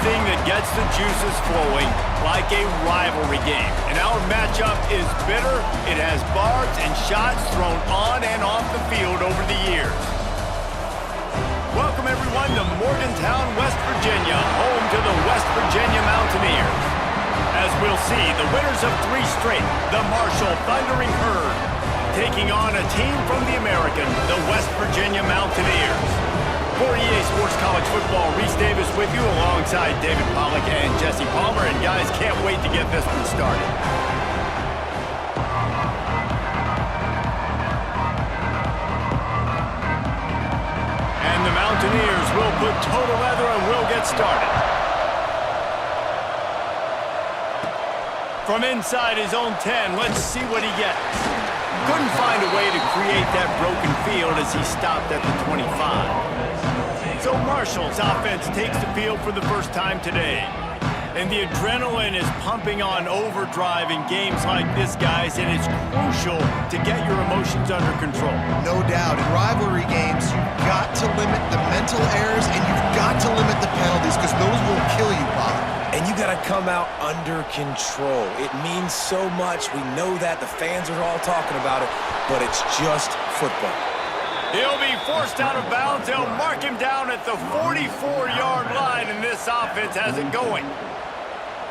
anything that gets the juices flowing, like a rivalry game. And our matchup is bitter. It has barbs and shots thrown on and off the field over the years. Welcome, everyone, to Morgantown, West Virginia, home to the West Virginia Mountaineers. As we'll see, the winners of 3 straight, the Marshall Thundering Herd, taking on a team from the American, the West Virginia Mountaineers. For EA Sports College Football, Reese Davis with you alongside David Pollack and Jesse Palmer. And guys, can't wait to get this one started. And the Mountaineers will put toe to leather and will get started. From inside his own 10, let's see what he gets. Couldn't find a way to create that broken field as he stopped at the 25. So Marshall's offense takes the field for the first time today. And the adrenaline is pumping on overdrive in games like this, guys, and it's crucial to get your emotions under control. No doubt. In rivalry games, you've got to limit the mental errors and you've got to limit the penalties because those will kill you, Bob. And you got to come out under control. It means so much. We know that. The fans are all talking about it, but it's just football. He'll be forced out of bounds. They'll mark him down at the 44-yard line, and this offense has it going.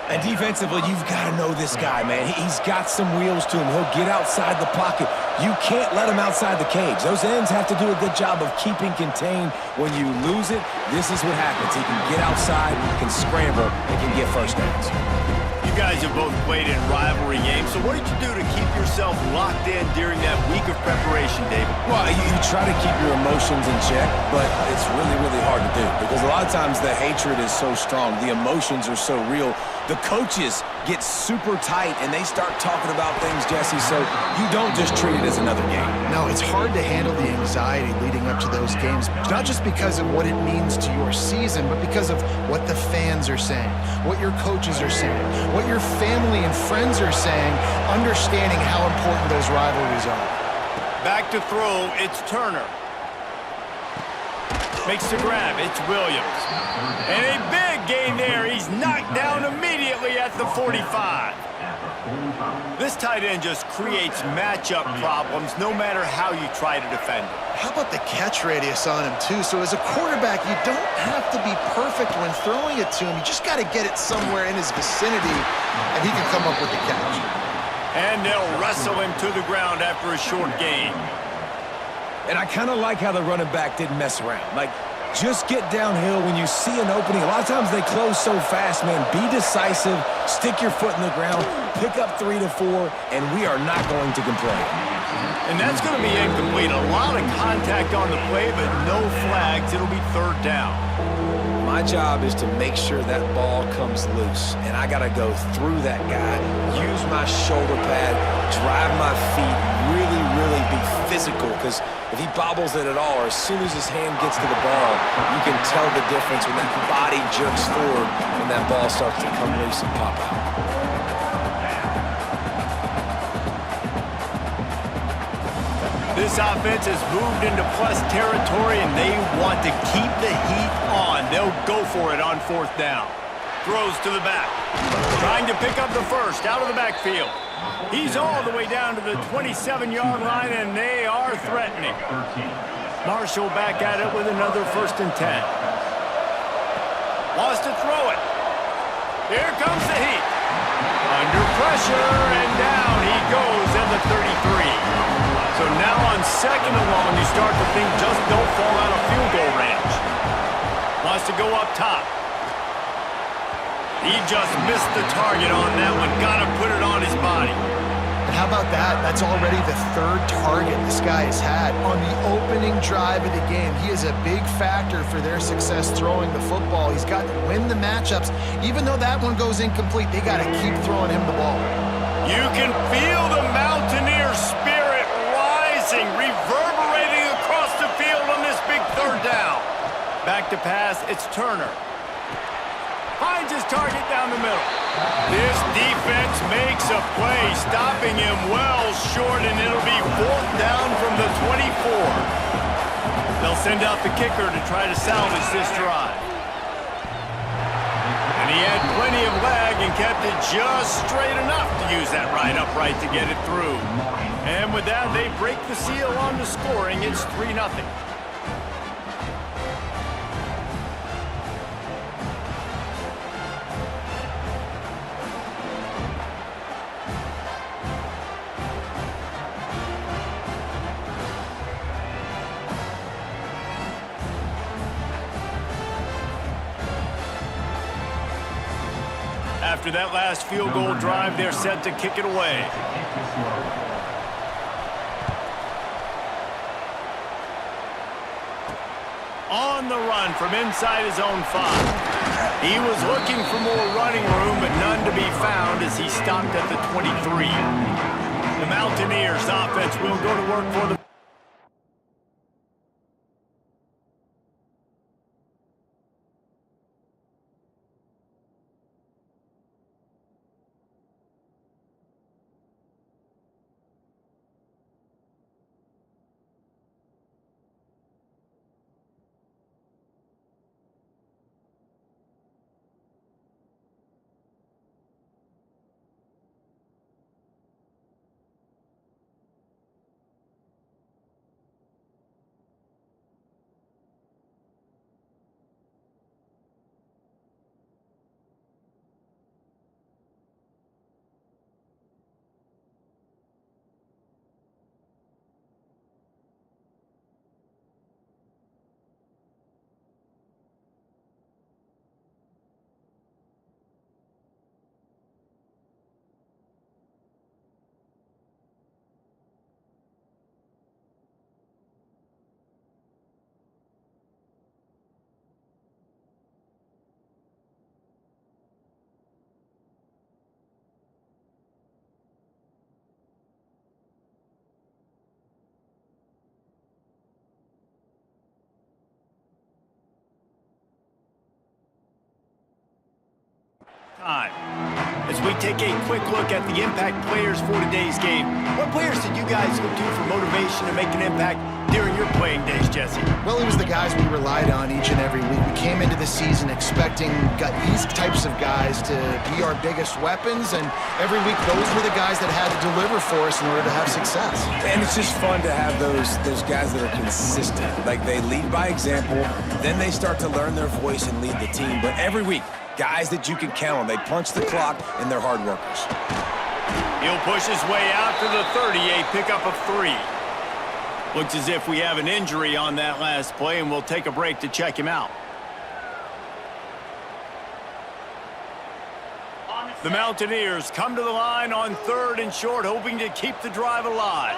And defensively, you've got to know this guy, man. He's got some wheels to him. He'll get outside the pocket. You can't let him outside the cage. Those ends have to do a good job of keeping contained. When you lose it, this is what happens. He can get outside, can scramble, and can get first downs. You guys have both played in rivalry games, so what did you do to keep yourself locked in during that week of preparation, David? Well, you try to keep your emotions in check, but it's really, really hard to do because a lot of times the hatred is so strong, the emotions are so real. The coaches get super tight and they start talking about things, Jesse, so you don't just treat it as another game. No, it's hard to handle the anxiety leading up to those games, not just because of what it means to your season, but because of what the fans are saying, what your coaches are saying, what your family and friends are saying, understanding how important those rivalries are. Back to throw, it's Turner. Makes the grab, it's Williams. And a big gain there. He's knocked down immediately at the 45. This tight end just creates matchup problems no matter how you try to defend it. How about the catch radius on him, too? So as a quarterback, you don't have to be perfect when throwing it to him. You just got to get it somewhere in his vicinity, and he can come up with the catch. And they'll wrestle him to the ground after a short gain. And I kind of like how the running back didn't mess around. Like, just get downhill when you see an opening. A lot of times they close so fast, man. Be decisive, stick your foot in the ground, pick up 3 to 4, and we are not going to complain. And that's going to be incomplete. A lot of contact on the play, but no flags. It'll be 3rd down. My job is to make sure that ball comes loose, and I got to go through that guy, use my shoulder pad, drive my feet, really, really be physical, because if he bobbles it at all, or as soon as his hand gets to the ball, you can tell the difference when that body jerks forward and that ball starts to come loose and pop out. This offense has moved into plus territory, and they want to keep the heat on. They'll go for it on 4th down. Throws to the back. Trying to pick up the first out of the backfield. He's all the way down to the 27-yard line, and they are threatening. Marshall back at it with another 1st and 10. Wants to throw it. Here comes the heat. Under pressure, and down he goes at the 33. So now on 2nd and long, you start to think just don't fall out of field goal range. Wants to go up top. He just missed the target on that one. Got to put it on his body. And how about that? That's already the 3rd target this guy has had on the opening drive of the game. He is a big factor for their success throwing the football. He's got to win the matchups. Even though that one goes incomplete, they got to keep throwing him the ball. You can feel the Mountaineer spirit rising, reverberating across the field on this big 3rd down. Back to pass, it's Turner. Finds his target down the middle. This defense makes a play, stopping him well short, and it'll be 4th down from the 24. They'll send out the kicker to try to salvage this drive. And he had plenty of leg and kept it just straight enough to use that right upright to get it through. And with that, they break the seal on the scoring. It's 3-0. After that last field goal drive, they're set to kick it away. On the run from inside his own 5. He was looking for more running room, but none to be found as he stopped at the 23. The Mountaineers offense will go to work for the time. As we take a quick look at the impact players for today's game, what players did you guys go to for motivation to make an impact during your playing days, Jesse? Well, it was the guys we relied on each and every week. We came into the season expecting these types of guys to be our biggest weapons, and every week those were the guys that had to deliver for us in order to have success. And it's just fun to have those guys that are consistent. Like, they lead by example, then they start to learn their voice and lead the team. But every week, guys that you can count on. They punch the clock, and they're hard workers. He'll push his way out to the 30, a pickup of 3. Looks as if we have an injury on that last play, and we'll take a break to check him out. The Mountaineers come to the line on 3rd and short, hoping to keep the drive alive.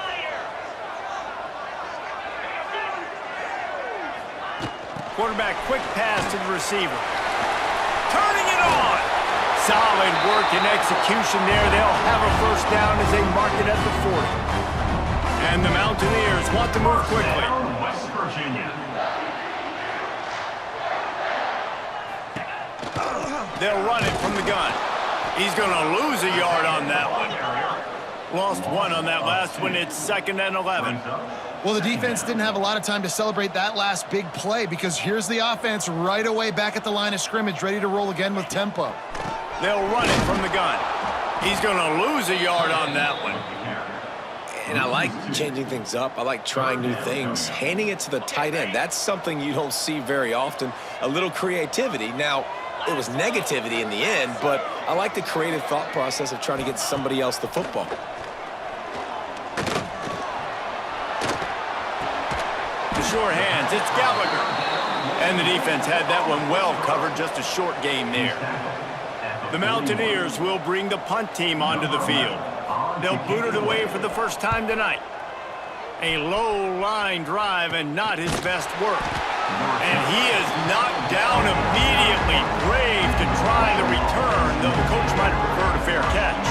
Quarterback quick pass to the receiver. Turning it on. Solid work and execution there. They'll have a first down as they mark it at the 40. And the Mountaineers want to move quickly. West Virginia. They'll run it from the gun. He's going to lose a yard on that one. Lost 1 on that last one. It's 2nd and 11. Well, the defense didn't have a lot of time to celebrate that last big play because here's the offense right away back at the line of scrimmage, ready to roll again with tempo. They'll run it from the gun. He's going to lose a yard on that one. And I like changing things up. I like trying new things. Handing it to the tight end, that's something you don't see very often. A little creativity. Now, it was negativity in the end, but I like the creative thought process of trying to get somebody else the football. Sure hands, it's Gallagher. And the defense had that one well covered, just a short game there. The Mountaineers will bring the punt team onto the field. They'll boot it away for the first time tonight. A low line drive and not his best work. And he is knocked down immediately. Brave to try the return, though the coach might have preferred a fair catch.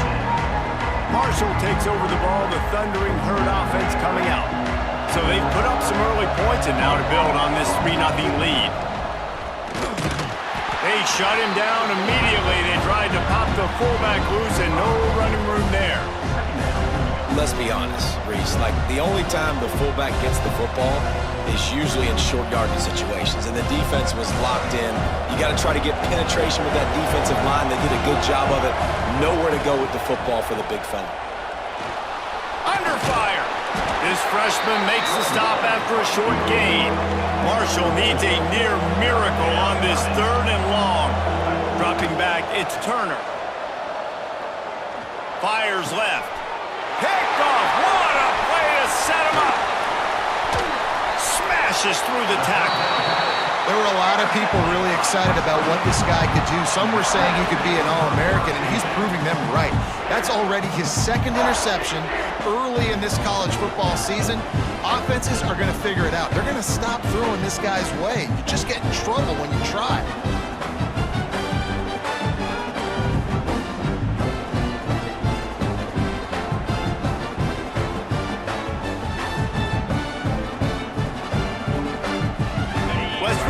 Marshall takes over the ball, the Thundering Herd offense coming out. So they've put up some early points and now to build on this 3-0 lead. They shut him down immediately. They tried to pop the fullback loose and no running room there. let's be honest, Reese. Like, the only time the fullback gets the football is usually in short yardage situations, and the defense was locked in. You got to try to get penetration with that defensive line. They did a good job of it. Nowhere to go with the football for the big fella. Under fire. This freshman makes the stop after a short gain. Marshall needs a near miracle on this 3rd and long. Dropping back, it's Turner. Fires left. Picked off. What a play to set him up. Smashes through the tackle. There were a lot of people really excited about what this guy could do. Some were saying he could be an All-American, and he's proving them right. That's already his 2nd interception early in this college football season. Offenses are going to figure it out. They're going to stop throwing this guy's way. You just get in trouble when you try.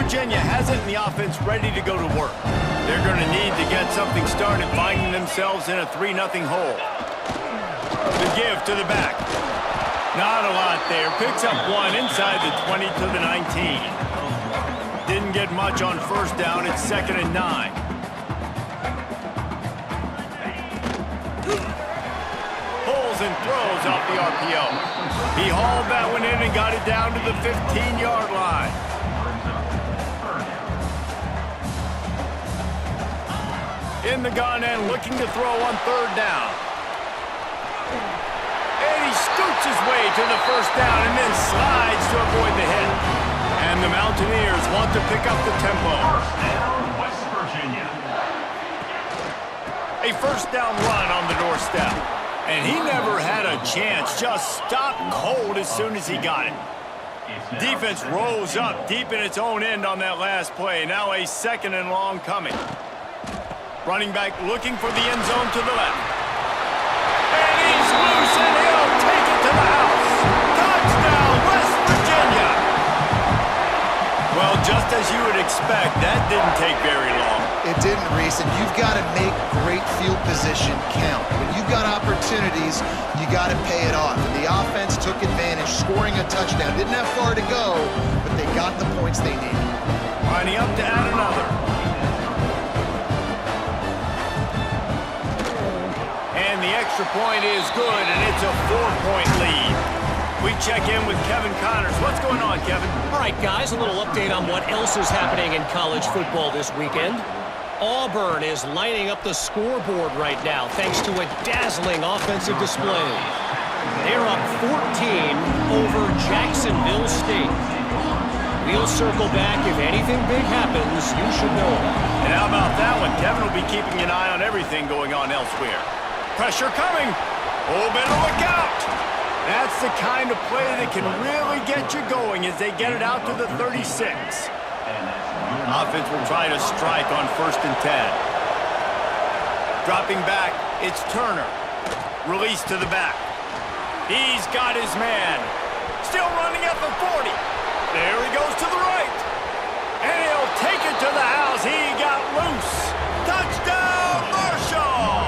Virginia has it and the offense ready to go to work. They're going to need to get something started, finding themselves in a 3-0 hole. The give to the back. Not a lot there. Picks up 1 inside the 20 to the 19. Didn't get much on 1st down. It's 2nd and 9. Pulls and throws off the RPO. He hauled that one in and got it down to the 15-yard line. In the gun and looking to throw on 3rd down. And he scoots his way to the 1st down and then slides to avoid the hit. And the Mountaineers want to pick up the tempo. West Virginia. A 1st down run on the doorstep. And he never had a chance, just stopped cold as soon as he got it. Defense rose up deep in its own end on that last play. Now a 2nd and long coming. Running back looking for the end zone to the left. And he's loose and he'll take it to the house. Touchdown, West Virginia. Well, just as you would expect, that didn't take very long. It didn't, Reese, and you've got to make great field position count. When you've got opportunities, you got to pay it off. And the offense took advantage, scoring a touchdown. Didn't have far to go, but they got the points they needed. Lining up to add another. And the extra point is good, and it's a 4-point lead. We check in with Kevin Connors. What's going on, Kevin? All right, guys, a little update on what else is happening in college football this weekend. Auburn is lining up the scoreboard right now thanks to a dazzling offensive display. They're up 14 over Jacksonville State. We'll circle back. If anything big happens, you should know. And how about that one? Kevin will be keeping an eye on everything going on elsewhere. Pressure coming. Oh, better look out. That's the kind of play that can really get you going as they get it out to the 36. Offense will try to strike on 1st and 10. Dropping back, it's Turner. Release to the back. He's got his man. Still running at the 40. There he goes to the right. And he'll take it to the house. He got loose. Touchdown, Marshall!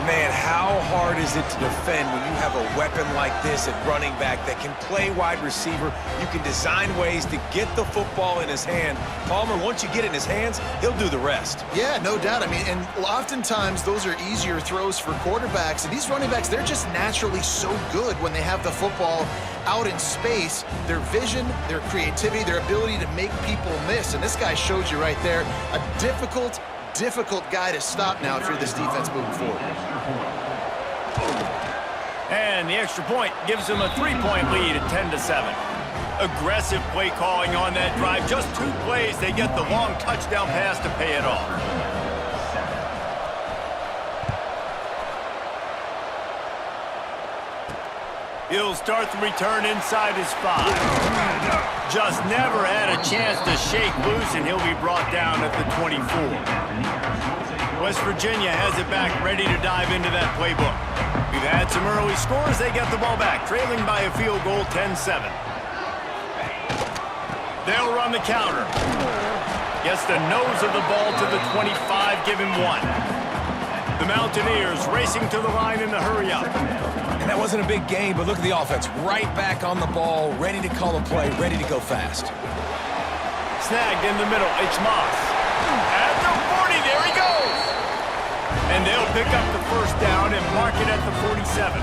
Man, how hard is it to defend when you have a weapon like this at running back that can play wide receiver? You can design ways to get the football in his hand. Palmer, once you get it in his hands, he'll do the rest. Yeah, no doubt. I mean, and oftentimes those are easier throws for quarterbacks. And these running backs, they're just naturally so good when they have the football out in space. Their vision, their creativity, their ability to make people miss. And this guy showed you right there, a difficult guy to stop now if you're this defense moving forward. And the extra point gives them a 3-point lead at 10-7. Aggressive play calling on that drive. Just 2 plays, they get the long touchdown pass to pay it off. He'll start the return inside his 5. Just never had a chance to shake loose, and he'll be brought down at the 24. West Virginia has it back, ready to dive into that playbook. We've had some early scores. They get the ball back, trailing by a field goal, 10-7. They'll run the counter. Gets the nose of the ball to the 25, give him 1. The Mountaineers racing to the line in the hurry-up. And that wasn't a big gain, but look at the offense. Right back on the ball, ready to call a play, ready to go fast. Snagged in the middle. It's Moss. At the 40, there he goes. And they'll pick up the first down and mark it at the 47.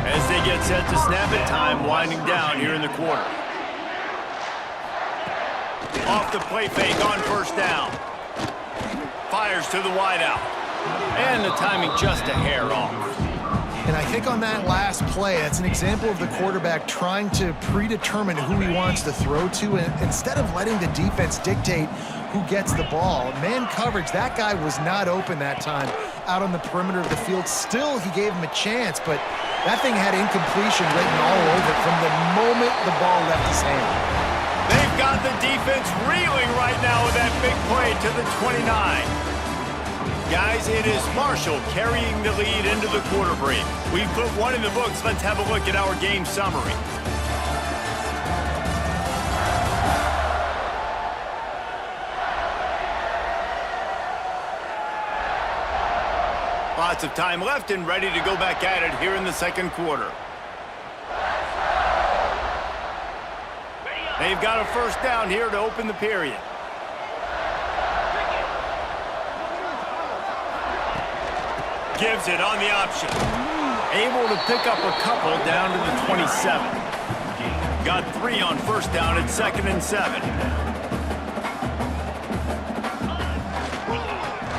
As they get set to snap it, time winding down here in the quarter. Off the play fake on first down. Fires to the wideout. And the timing just a hair off. And I think on that last play, that's an example of the quarterback trying to predetermine who he wants to throw to, and instead of letting the defense dictate who gets the ball. Man coverage, that guy was not open that time out on the perimeter of the field. Still, he gave him a chance, but that thing had incompletion written all over it from the moment the ball left his hand. They've got the defense reeling right now with that big play to the 29. Guys, it is Marshall carrying the lead into the quarter break. We've put one in the books. Let's have a look at our game summary. Lots of time left and ready to go back at it here in the second quarter. They've got a first down here to open the period. Gives it on the option. Able to pick up a couple down to the 27. Got 3 on first down at 2nd and 7.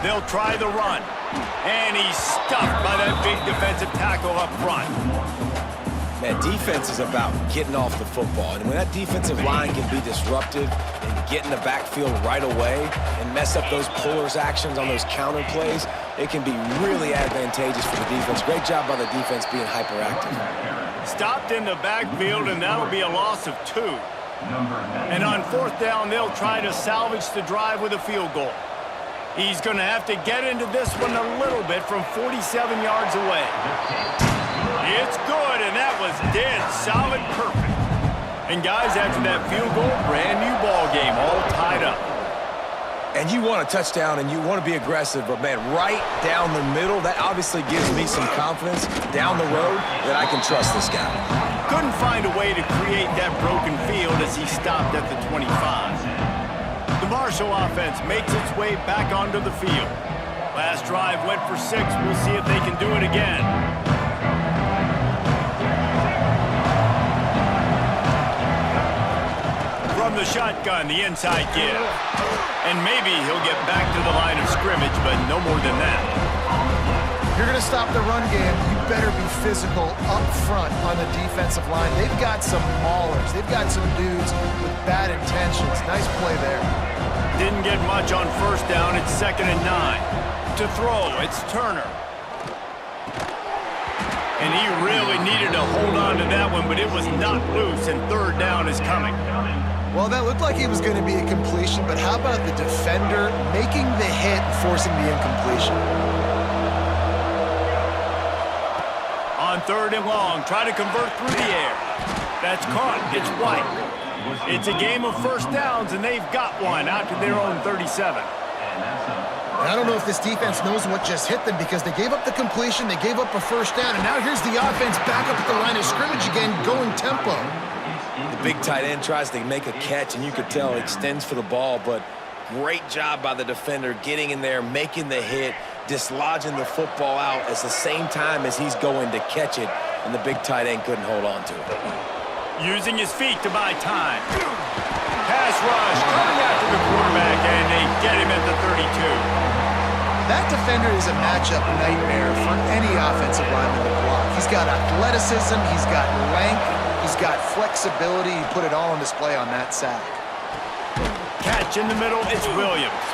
They'll try the run. And he's stuffed by that big defensive tackle up front. Man, defense is about getting off the football. And when that defensive line can be disruptive and get in the backfield right away and mess up those pullers actions on those counter plays, it can be really advantageous for the defense. Great job by the defense being hyperactive. Stopped in the backfield, and that'll be a loss of 2. And on fourth down, they'll try to salvage the drive with a field goal. He's going to have to get into this one a little bit from 47 yards away. It's good, and that was dead solid perfect. And guys, after that field goal, brand new ball game, all tied up. And you want a touchdown, and you want to be aggressive, but, man, right down the middle, that obviously gives me some confidence down the road that I can trust this guy. Couldn't find a way to create that broken field as he stopped at the 25. The Marshall offense makes its way back onto the field. Last drive went for 6. We'll see if they can do it again. From the shotgun, the inside give. And maybe he'll get back to the line of scrimmage, but no more than that. If you're going to stop the run game, you better be physical up front on the defensive line. They've got some maulers. They've got some dudes with bad intentions. Nice play there. Didn't get much on first down. It's 2nd and 9. To throw, it's Turner. And he really needed to hold on to that one, but it was not loose, and third down is coming. Well, that looked like it was going to be a completion, but how about the defender making the hit and forcing the incompletion? On 3rd and long, try to convert through the air. That's caught. It's White. It's a game of first downs, and they've got one out to their own 37. I don't know if this defense knows what just hit them because they gave up the completion, they gave up a first down, and now here's the offense back up at the line of scrimmage again, going tempo. The big tight end tries to make a catch, and you could tell it extends for the ball, but great job by the defender getting in there, making the hit, dislodging the football out at the same time as he's going to catch it, and the big tight end couldn't hold on to it. Using his feet to buy time. Pass rush, coming after the quarterback, and they get him at the 32. That defender is a matchup nightmare for any offensive lineman to block. He's got athleticism, he's got length, he's got flexibility. He put it all on display on that sack. Catch in the middle, it's Williams.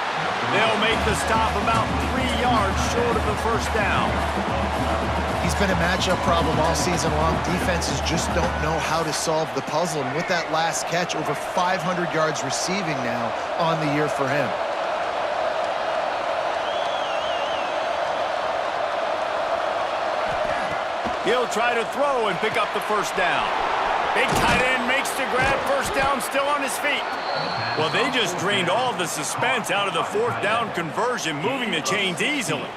They'll make the stop about 3 yards short of the first down. He's been a matchup problem all season long. Defenses just don't know how to solve the puzzle. And with that last catch, over 500 yards receiving now on the year for him. He'll try to throw and pick up the first down. Big tight end makes the grab, first down, still on his feet. Well, they just drained all the suspense out of the 4th down conversion, moving the chains easily.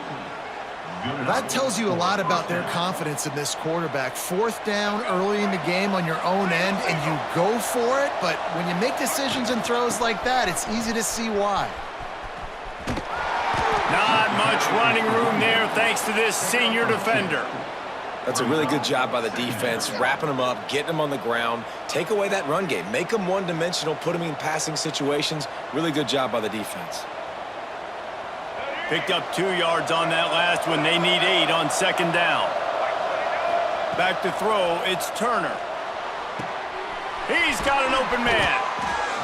That tells you a lot about their confidence in this quarterback. 4th down early in the game on your own end, and you go for it, but when you make decisions and throws like that, it's easy to see why. Not much running room there thanks to this senior defender. That's a really good job by the defense, wrapping them up, getting them on the ground. Take away that run game. Make them one-dimensional, put them in passing situations. Really good job by the defense. Picked up 2 yards on that last one. They need 8 on 2nd down. Back to throw, it's Turner. He's got an open man.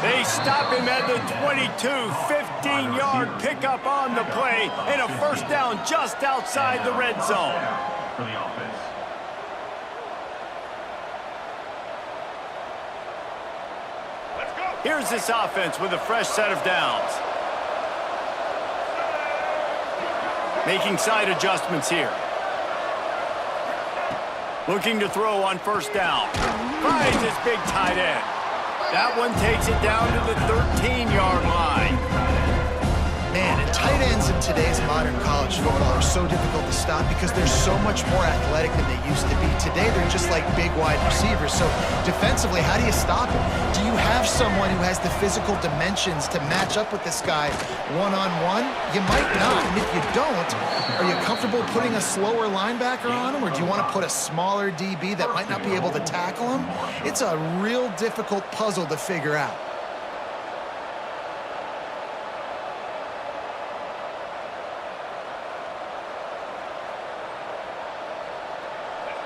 They stop him at the 22, 15-yard pickup on the play, and a 1st down just outside the red zone. For the offense. Here's this offense with a fresh set of downs. Making side adjustments here. Looking to throw on 1st down. Finds his big tight end. That one takes it down to the 13-yard line. Man, and tight ends in today's modern college football are so difficult to stop because they're so much more athletic than they used to be. Today, they're just like big wide receivers. So defensively, how do you stop it? Do you have someone who has the physical dimensions to match up with this guy one-on-one? You might not, and if you don't, are you comfortable putting a slower linebacker on him, or do you want to put a smaller DB that might not be able to tackle him? It's a real difficult puzzle to figure out.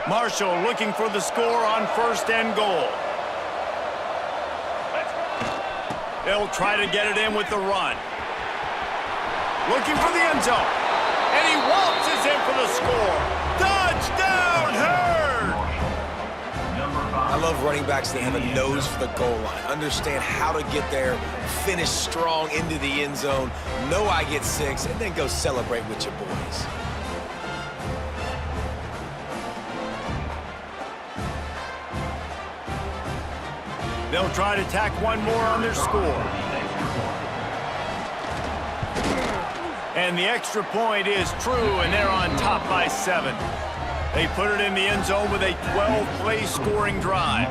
Marshall looking for the score on 1st and goal. They'll try to get it in with the run. Looking for the end zone. And he waltzes in for the score. Touchdown, Herd! I love running backs that have a nose for the goal line. Understand how to get there, finish strong into the end zone, know I get 6, and then go celebrate with your boys. They'll try to tack one more on their score. And the extra point is true, and they're on top by 7. They put it in the end zone with a 12-play scoring drive.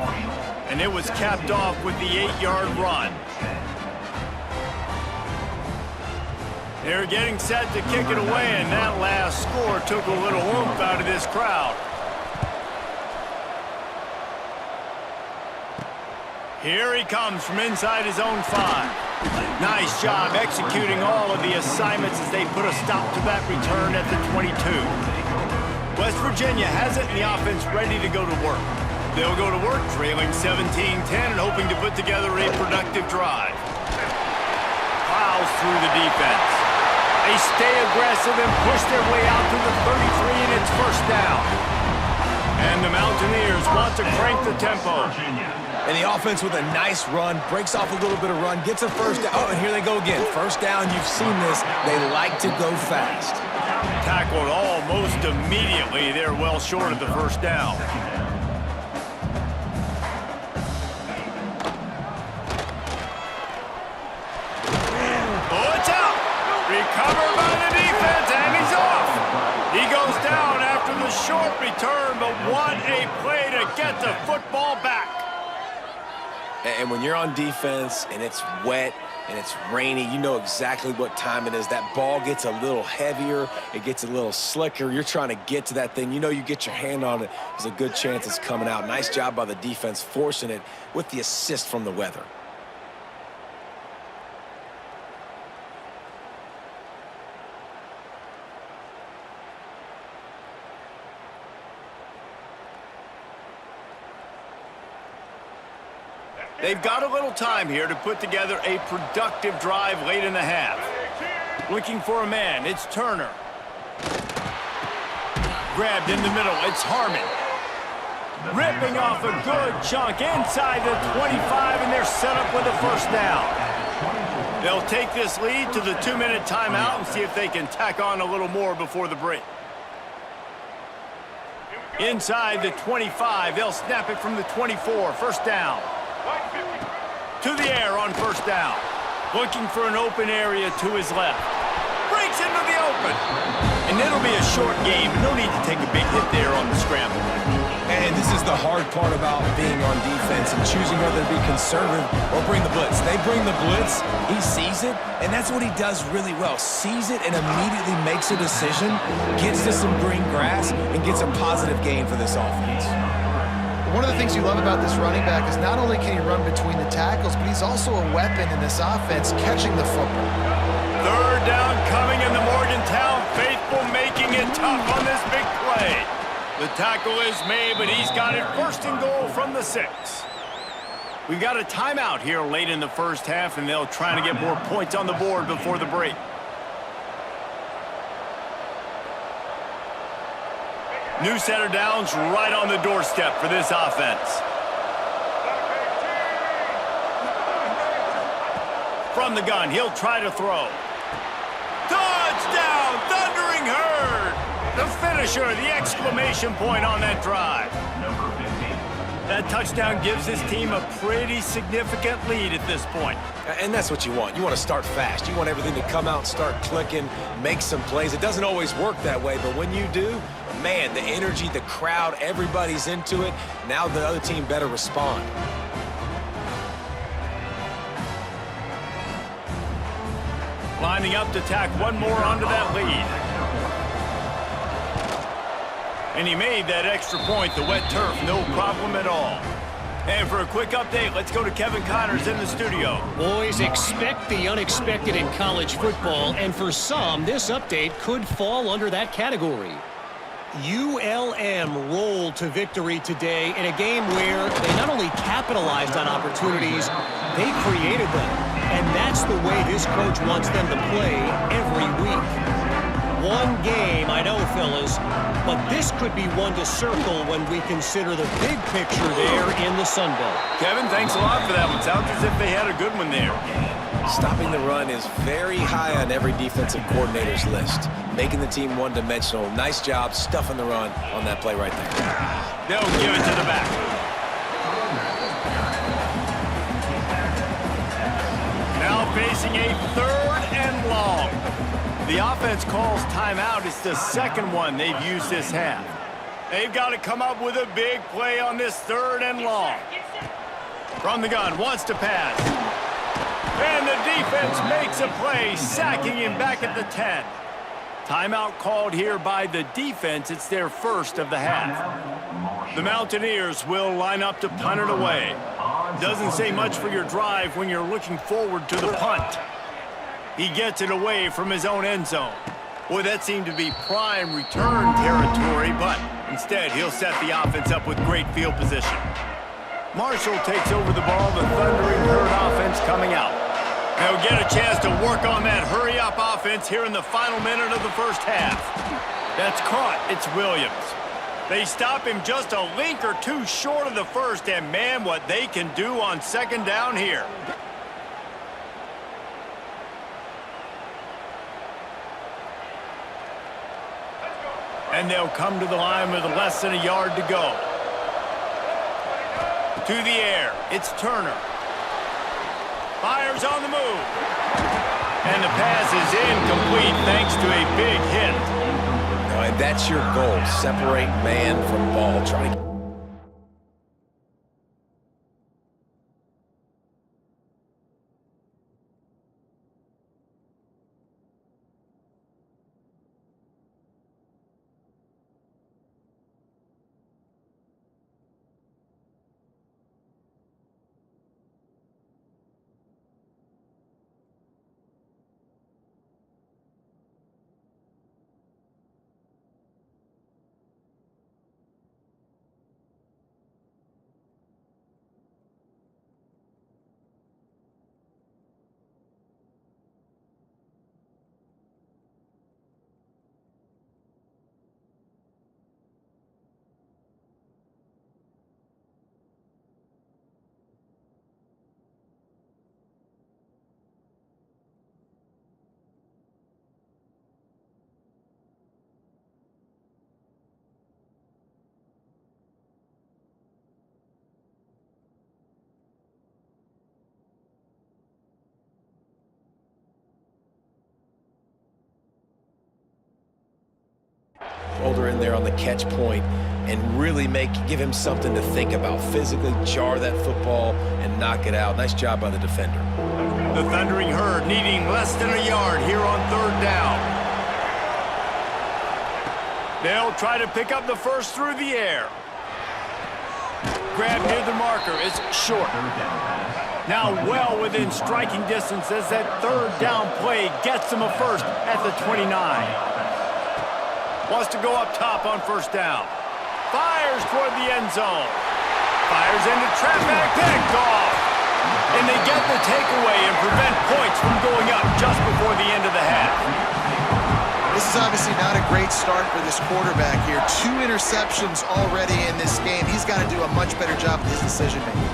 And it was capped off with the 8-yard run. They're getting set to kick it away, and that last score took a little oomph out of this crowd. Here he comes from inside his own 5. Nice job executing all of the assignments as they put a stop to that return at the 22. West Virginia has it and the offense ready to go to work. They'll go to work trailing 17-10 and hoping to put together a productive drive. Plows through the defense. They stay aggressive and push their way out to the 33, and it's 1st down. And the Mountaineers want to crank the tempo. And the offense with a nice run, breaks off a little bit of run, gets a 1st down. Oh, and here they go again. 1st down, you've seen this. They like to go fast. Tackled almost immediately. They're well short of the 1st down. Oh, it's out. Recovered by the defense, and he's off. He goes down after the short return, but what a play to get the football back. And when you're on defense and it's wet and it's rainy, you know exactly what time it is. That ball gets a little heavier. It gets a little slicker. You're trying to get to that thing. You know you get your hand on it. There's a good chance it's coming out. Nice job by the defense forcing it with the assist from the weather. They've got a little time here to put together a productive drive late in the half. Looking for a man, it's Turner. Grabbed in the middle, it's Harmon. Ripping off a good chunk inside the 25, and they're set up with a 1st down. They'll take this lead to the 2-minute timeout and see if they can tack on a little more before the break. Inside the 25, they'll snap it from the 24, 1st down. To the air on 1st down. Looking for an open area to his left. Breaks into the open. And it'll be a short game. No need to take a big hit there on the scramble. And this is the hard part about being on defense and choosing whether to be conservative or bring the blitz. They bring the blitz, he sees it, and that's what he does really well. Sees it and immediately makes a decision, gets to some green grass, and gets a positive gain for this offense. One of the things you love about this running back is not only can he run between the tackles, but he's also a weapon in this offense catching the football. Third down coming in the Morgantown faithful, making it tough on this big play. The tackle is made, but he's got it first and goal from the 6. We've got a timeout here late in the first half, and they'll try to get more points on the board before the break. New set of downs right on the doorstep for this offense. From the gun, he'll try to throw. Touchdown, Thundering Herd! The finisher, the exclamation point on that drive. Number 15. That touchdown gives his team a pretty significant lead at this point. And that's what you want. You want to start fast. You want everything to come out and start clicking, make some plays. It doesn't always work that way, but when you do, man, the energy, the crowd, everybody's into it. Now the other team better respond. Lining up to tack one more onto that lead. And he made that extra point, the wet turf, no problem at all. And for a quick update, let's go to Kevin Connors in the studio. Boys, expect the unexpected in college football, and for some, this update could fall under that category. ULM rolled to victory today in a game where they not only capitalized on opportunities, they created them. And that's the way this coach wants them to play every week. One game, I know, fellas, but this could be one to circle when we consider the big picture there in the Sun Belt. Kevin, thanks a lot for that one. Sounds as if they had a good one there. Stopping the run is very high on every defensive coordinator's list. Making the team one-dimensional. Nice job stuffing the run on that play right there. They'll give it to the back. Now facing a 3rd and long. The offense calls timeout. It's the second one they've used this half. They've got to come up with a big play on this 3rd and long. From the gun, wants to pass. And the defense makes a play, sacking him back at the 10. Timeout called here by the defense. It's their first of the half. The Mountaineers will line up to punt it away. Doesn't say much for your drive when you're looking forward to the punt. He gets it away from his own end zone. Boy, that seemed to be prime return territory, but instead he'll set the offense up with great field position. Marshall takes over the ball, the Thundering Herd offense coming out. They'll get a chance to work on that hurry-up offense here in the final minute of the first half. That's caught. It's Williams. They stop him just a link or two short of the first, and man, what they can do on second down here. And they'll come to the line with less than a yard to go. To the air, it's Turner. Fires on the move. And the pass is incomplete thanks to a big hit. And that's your goal, separate man from ball. Try to shoulder in there on the catch point and really give him something to think about. Physically jar that football and knock it out. Nice job by the defender. The Thundering Herd needing less than a yard here on 3rd down. They'll try to pick up the first through the air. Grab near the marker is short. Now well within striking distance as that 3rd down play gets them a first at the 29. Wants to go up top on 1st down. Fires toward the end zone. Fires into traffic, picked off. And they get the takeaway and prevent points from going up just before the end of the half. This is obviously not a great start for this quarterback here. 2 interceptions already in this game. He's got to do a much better job with his decision-making.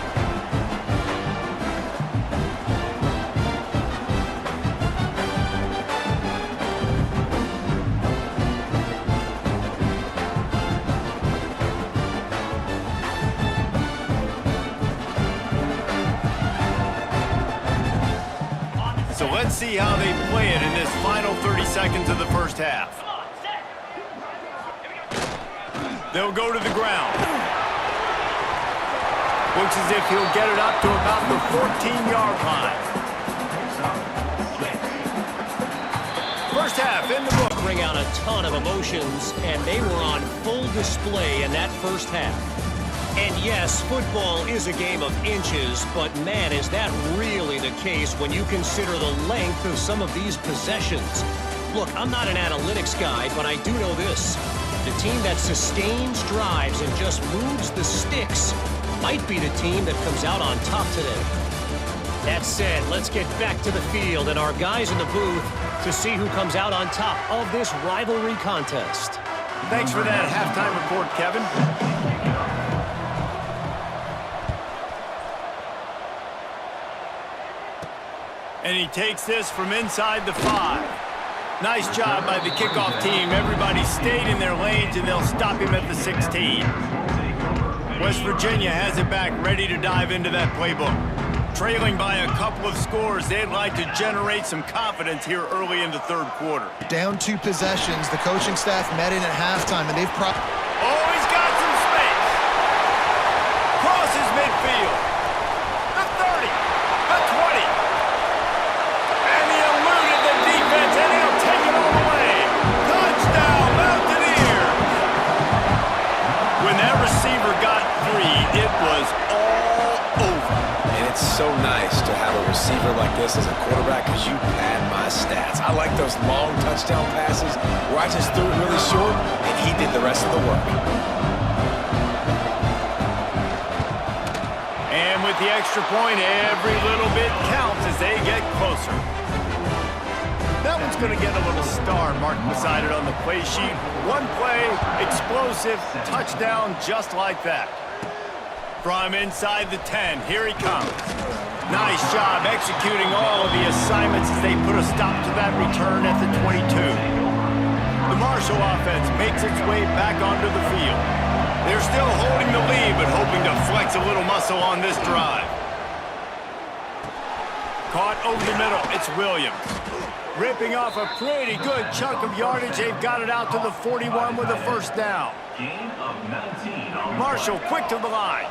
So let's see how they play it in this final 30 seconds of the first half. They'll go to the ground. Looks as if he'll get it up to about the 14-yard line. First half in the book. Bring out a ton of emotions, and they were on full display in that first half. And yes, football is a game of inches, but man, is that really the case when you consider the length of some of these possessions. Look, I'm not an analytics guy, but I do know this. The team that sustains drives and just moves the sticks might be the team that comes out on top today. That said, let's get back to the field and our guys in the booth to see who comes out on top of this rivalry contest. Thanks for that halftime report, Kevin. And he takes this from inside the 5. Nice job by the kickoff team. Everybody stayed in their lanes, and they'll stop him at the 16. West Virginia has it back, ready to dive into that playbook. Trailing by a couple of scores, they'd like to generate some confidence here early in the 3rd quarter. Down 2 possessions. The coaching staff met in at halftime, and they've Oh, he's got some space. Crosses midfield. The 30. The 20. And he eluded the defense, and he'll take it all the way. Touchdown, Mountaineers. When that receiver got free, it was all over. And it's so nice to have a receiver like this as a quarterback because you pad my stats. I like those long touchdown passes where I just threw it really short and he did the rest of the work. And with the extra point, every little bit counts as they get closer. That one's going to get a little star marked beside it on the play sheet. One play, explosive, touchdown just like that. From inside the 10, here he comes. Nice job executing all of the assignments as they put a stop to that return at the 22. The Marshall offense makes its way back onto the field. They're still holding the lead, but hoping to flex a little muscle on this drive. Caught over the middle, it's Williams. Ripping off a pretty good chunk of yardage. They've got it out to the 41 with a first down. Marshall quick to the line.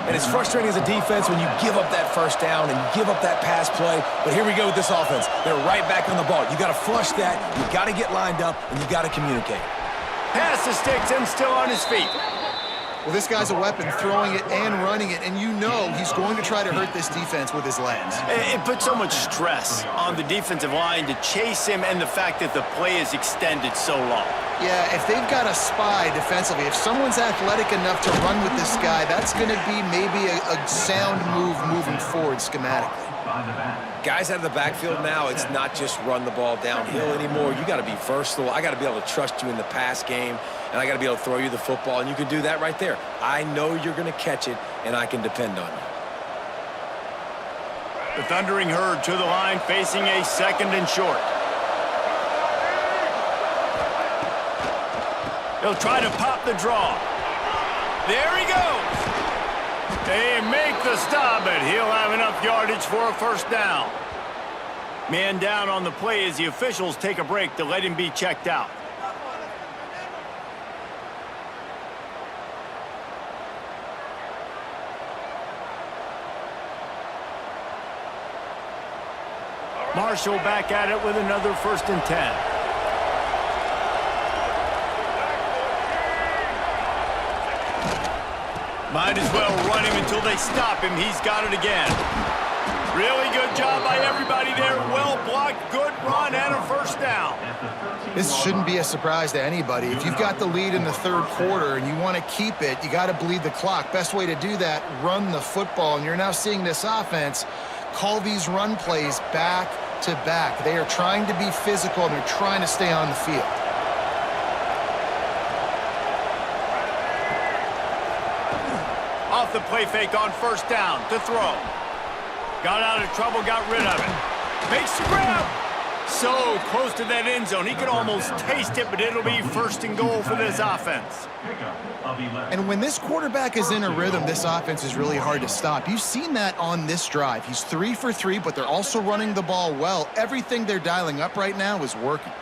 And it's frustrating as a defense when you give up that first down and you give up that pass play. But here we go with this offense. They're right back on the ball. You got to flush that. You got to get lined up, and you got to communicate. Pass the sticks and still on his feet. Well, this guy's a weapon, throwing it and running it, and you know he's going to try to hurt this defense with his legs. It puts so much stress on the defensive line to chase him, and the fact that the play is extended so long. Yeah, if they've got a spy defensively, if someone's athletic enough to run with this guy, that's going to be maybe a sound move moving forward schematically. Guys out of the backfield now, it's not just run the ball downhill anymore. You got to be versatile. I got to be able to trust you in the pass game, and I got to be able to throw you the football, and you can do that right there. I know you're going to catch it, and I can depend on you. The Thundering Herd to the line, facing a 2nd and short. They'll try to pop the draw. There he goes. They make the stop, but he'll have enough yardage for a first down. Man down on the play as the officials take a break to let him be checked out. Marshall back at it with another 1st and 10. Might as well run him until they stop him. He's got it again. Really good job by everybody there. Well blocked, good run, and a 1st down. This shouldn't be a surprise to anybody. If you've got the lead in the 3rd quarter and you want to keep it, you got to bleed the clock. Best way to do that, run the football. And you're now seeing this offense call these run plays back to back. They are trying to be physical, and they're trying to stay on the field. Off the play fake on 1st down to throw. Got out of trouble, got rid of it. Makes the grab. So close to that end zone. He could almost taste it, but it'll be 1st and goal for this offense. And when this quarterback is in a rhythm, this offense is really hard to stop. You've seen that on this drive. He's 3 for 3, but they're also running the ball well. Everything they're dialing up right now is working.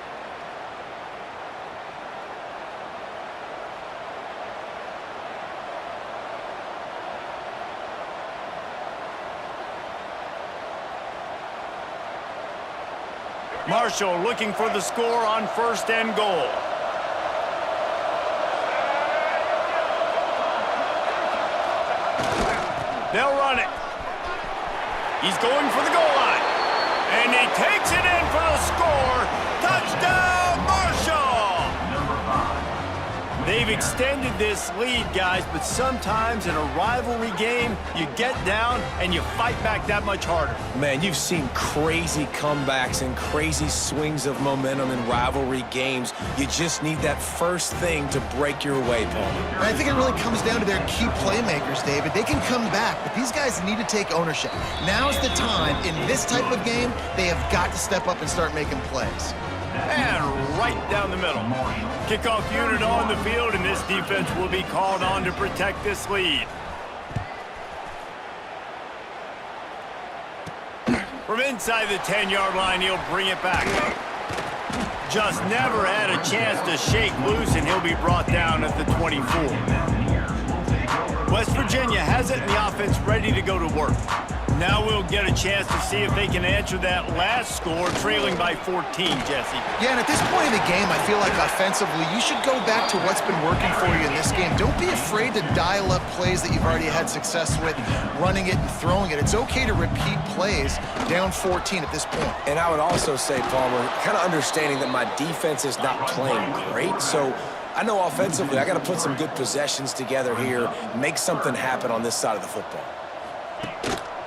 Marshall looking for the score on 1st and goal. They'll run it. He's going for the goal line. And he takes it in for the score. Touchdown, Marshall! They've extended this lead, guys, but sometimes in a rivalry game, you get down and you fight back that much harder. Man, you've seen crazy comebacks and crazy swings of momentum in rivalry games. You just need that first thing to break your way, Paul. I think it really comes down to their key playmakers, David. They can come back, but these guys need to take ownership. Now's the time. In this type of game, they have got to step up and start making plays. And right down the middle. Kickoff unit on the field, and this defense will be called on to protect this lead. From inside the 10-yard line, he'll bring it back. Just never had a chance to shake loose, and he'll be brought down at the 24. West Virginia has it, and the offense ready to go to work. Now we'll get a chance to see if they can answer that last score, trailing by 14, Jesse. Yeah, and at this point in the game, I feel like offensively, you should go back to what's been working for you in this game. Don't be afraid to dial up plays that you've already had success with, running it and throwing it. It's okay to repeat plays down 14 at this point. And I would also say, Palmer, kind of understanding that my defense is not playing great, so I know offensively I got to put some good possessions together here, make something happen on this side of the football.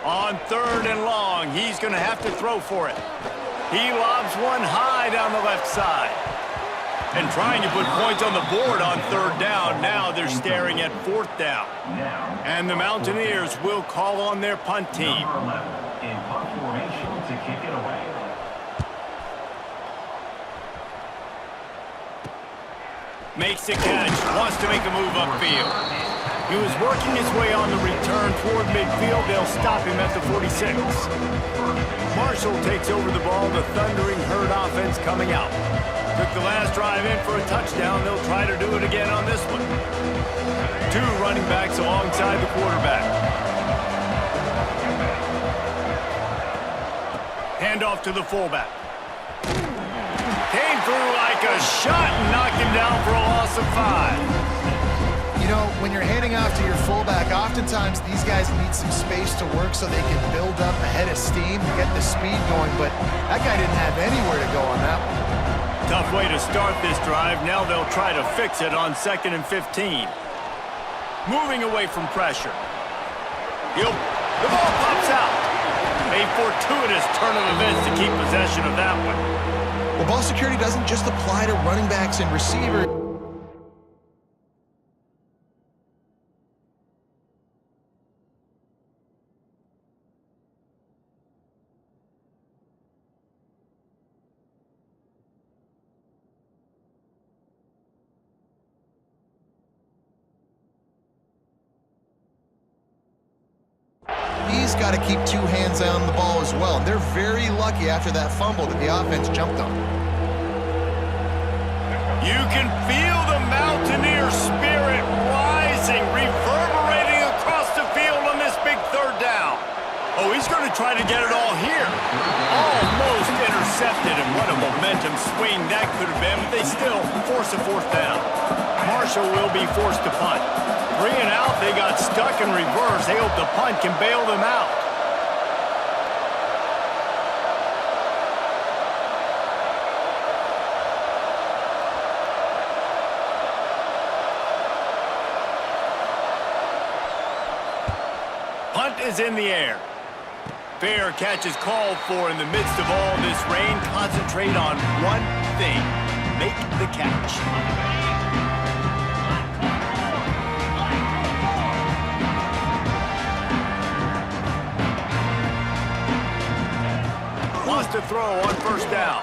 On 3rd and long, he's going to have to throw for it. He lobs one high down the left side. And trying to put points on the board on 3rd down. Now they're staring at 4th down. And the Mountaineers will call on their punt team. In punt formation to kick it away. Makes the catch, wants to make a move upfield. He was working his way on the return toward midfield. They'll stop him at the 46. Marshall takes over the ball. The Thundering Herd offense coming out. Took the last drive in for a touchdown. They'll try to do it again on this one. 2 running backs alongside the quarterback. Handoff to the fullback. Came through like a shot and knocked him down for a loss of 5. You know, when you're handing off to your fullback, oftentimes these guys need some space to work so they can build up a head of steam and get the speed going, but that guy didn't have anywhere to go on that one. Tough way to start this drive. Now they'll try to fix it on 2nd and 15. Moving away from pressure. The ball pops out. A fortuitous turn of events to keep possession of that one. Well, ball security doesn't just apply to running backs and receivers. He's got to keep 2 hands on the ball as well. And they're very lucky after that fumble that the offense jumped on. You can feel the Mountaineer spirit rising, reverberating across the field on this big 3rd down. Oh, he's going to try to get it all here. Almost intercepted, and what a momentum swing that could have been, but they still force a fourth down. Marshall will be forced to punt. 3 and out, they got stuck in reverse. They hope the punt can bail them out. Punt is in the air. Fair catch is called for in the midst of all this rain. Concentrate on one thing. Make the catch. Wants to throw on first down.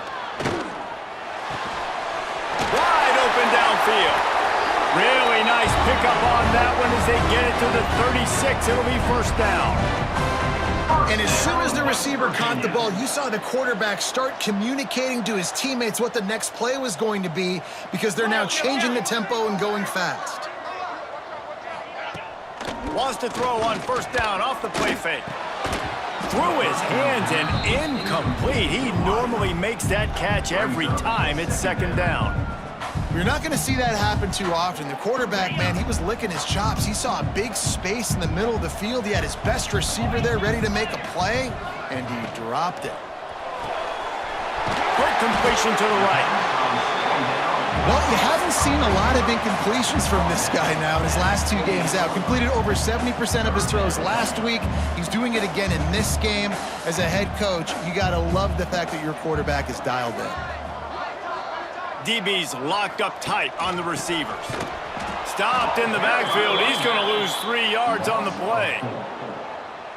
Wide open downfield. Really nice pickup on that one as they get it to the 36. It'll be first down. And as soon as the receiver caught the ball, you saw the quarterback start communicating to his teammates what the next play was going to be because they're now changing the tempo and going fast. Wants to throw on first down off the play fake. Through his hands and incomplete. He normally makes that catch every time it's second down. You're not going to see that happen too often. The quarterback, man, he was licking his chops. He saw a big space in the middle of the field. He had his best receiver there ready to make a play, and he dropped it. Quick completion to the right. Well, you haven't seen a lot of incompletions from this guy now in his last 2 games out. Completed over 70% of his throws last week. He's doing it again in this game. As a head coach, you got to love the fact that your quarterback is dialed in. DB's locked up tight on the receivers. Stopped in the backfield. He's going to lose 3 yards on the play.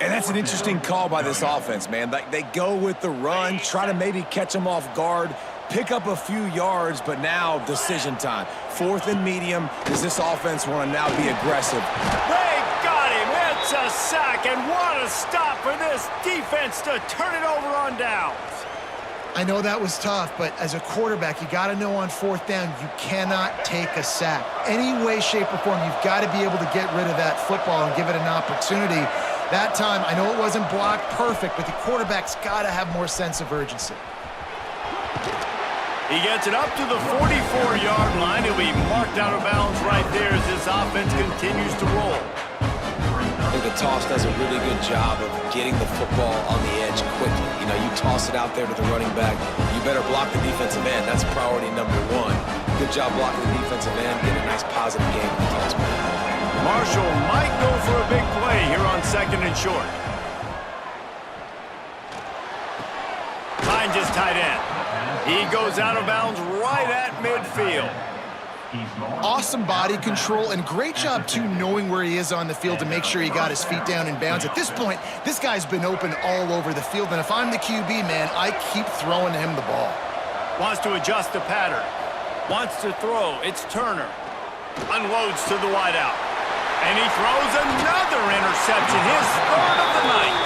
And that's an interesting call by this offense, man. Like, they go with the run, try to maybe catch them off guard, pick up a few yards, but now decision time. 4th and medium. Does this offense want to now be aggressive? They got him. It's a sack, and what a stop for this defense to turn it over on downs. I know that was tough, but as a quarterback, you got to know on 4th down, you cannot take a sack. Any way, shape, or form, you've got to be able to get rid of that football and give it an opportunity. That time, I know it wasn't blocked perfect, but the quarterback's got to have more sense of urgency. He gets it up to the 44-yard line. He'll be marked out of bounds right there as this offense continues to roll. I think the toss does a really good job of getting the football on the edge quickly. You know, you toss it out there to the running back, you better block the defensive end. That's priority number 1. Good job blocking the defensive end, get a nice positive game with the toss back. Marshall might go for a big play here on 2nd and short. Finds his tight end. He goes out of bounds right at midfield. Awesome body control and great job, too, knowing where he is on the field to make sure he got his feet down in bounds. At this point, this guy's been open all over the field, and if I'm the QB, man, I keep throwing him the ball. Wants to adjust the pattern. Wants to throw. It's Turner. Unloads to the wideout. And he throws another interception. His 3rd of the night.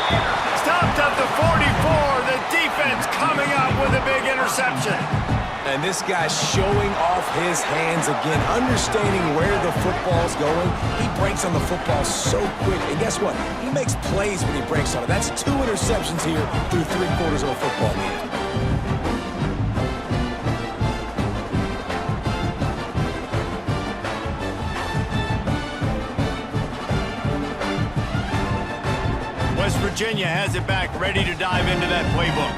Stopped at the 44. The defense coming up with a big interception. And this guy's showing off his hands again, understanding where the football's going. He breaks on the football so quick. And guess what? He makes plays when he breaks on it. That's 2 interceptions here through 3/4 of a football game. West Virginia has it back, ready to dive into that playbook.